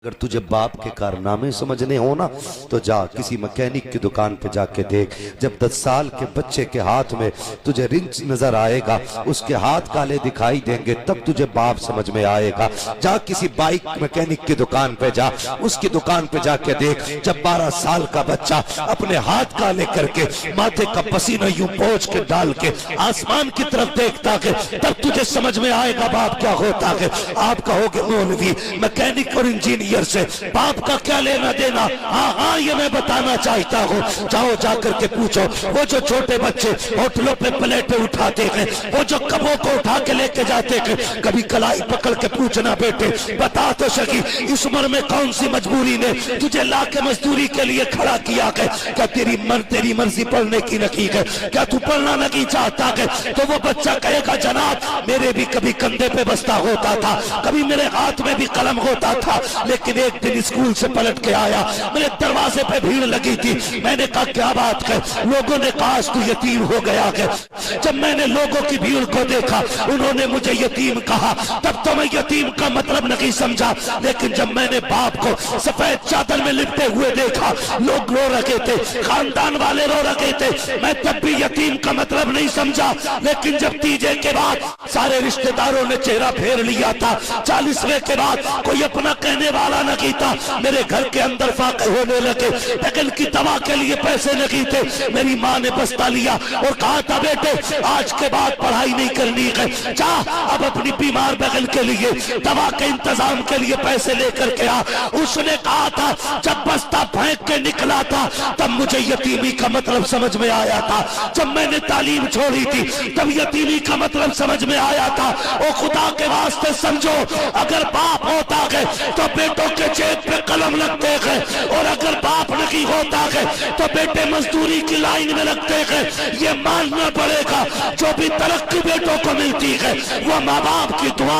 اگر تجھے باپ کے کارنامے سمجھنے ہو نا تو جا کسی مکینک کی دکان پہ جا کے دیکھ، جب 10 سال کے بچے کے ہاتھ میں تجھے رنچ نظر آئے گا، اس کے ہاتھ کالے دکھائی دیں گے، تب تجھے باپ سمجھ میں آئے گا۔ جا کسی بائک مکینک کی دکان پہ جا، اس کی دکان پہ جا کے دیکھ، جب 12 سال کا بچہ اپنے ہاتھ کالے کر کے ماتھے کا پسینہ یوں پوچھ کے ڈال کے آسمان کی طرف دیکھتا ہے، تب تجھے سمجھ میں آئے گا باپ کیا ہوتا ہے۔ آپ کہو گے مولوی مکینک اور انجینئر سے باپ کا کیا لینا دینا؟ ہاں یہ میں بتانا چاہتا ہوں، جاؤ جا کر کے پوچھو، وہ جو چھوٹے بچے ہوٹلوں پہ پلیٹیں اٹھاتے ہیں، وہ جو کبوں کو اٹھا کے لے کے جاتے ہیں، کبھی کلائی پکڑ کے پوچھنا بیٹے بتا تو سکی اس عمر میں کون سی مجبوری نے تجھے لا کے مزدوری کے لیے کھڑا کیا ہے؟ کیا تیری مرضی پڑھنے کی نہیں ہے؟ کیا تو پڑھنا نہیں چاہتا ہے؟ تو وہ بچہ کہے گا جناب میرے بھی کبھی کندھے پہ بستہ ہوتا تھا، کبھی میرے ہاتھ میں بھی قلم ہوتا تھا، لیکن ایک دن اسکول سے پلٹ کے آیا، میرے دروازے پہ بھیڑ لگی تھی، میں نے کہا کیا بات ہے؟ لوگوں نے کہا تو یتیم ہو گیا ہے۔ جب میں نے لوگوں کی بھیڑ کو دیکھا انہوں نے مجھے یتیم کہا، تب تو میں یتیم کا مطلب نہیں سمجھا، لیکن جب میں نے باپ کو سفید چادر میں لپٹے ہوئے دیکھا، لوگ رو رہے تھے، خاندان والے رو رہے تھے، میں تب بھی یتیم کا مطلب نہیں سمجھا، لیکن جب تیجے کے بعد سارے رشتہ داروں نے چہرہ پھیر لیا تھا، 40ویں کے بعد کوئی اپنا کہنے والا نہیں تھا، میرے گھر کے اندر فاقے ہونے لگے، بغل کی دوا کے لیے پیسے نہیں تھے، میری ماں نے بستہ لیا اور کہا تھا بیٹے آج کے بعد پڑھائی نہیں کرنی ہے، جا اب اپنی بیمار بغل کے لیے دوا کے انتظام کے لیے پیسے لے کر کے آ۔ اس نے کہا تھا جب بستہ پھینک کے نکلا تھا تب مجھے یتیمی کا مطلب سمجھ میں آیا تھا، جب میں نے تعلیم چھوڑی تھی تب یتیمی کا مطلب سمجھ میں آیا تھا۔ او خدا کے واسطے سمجھو، اگر باپ ہوتا ہے تو بیٹوں کے جیب پہ قلم لگتے ہیں، اور اگر باپ نہیں ہوتا ہے تو بیٹے مزدوری کی لائن میں لگتے ہیں۔ یہ ماننا پڑے گا جو بھی ترقی بیٹوں کو ملتی ہے وہ ماں باپ کی دعا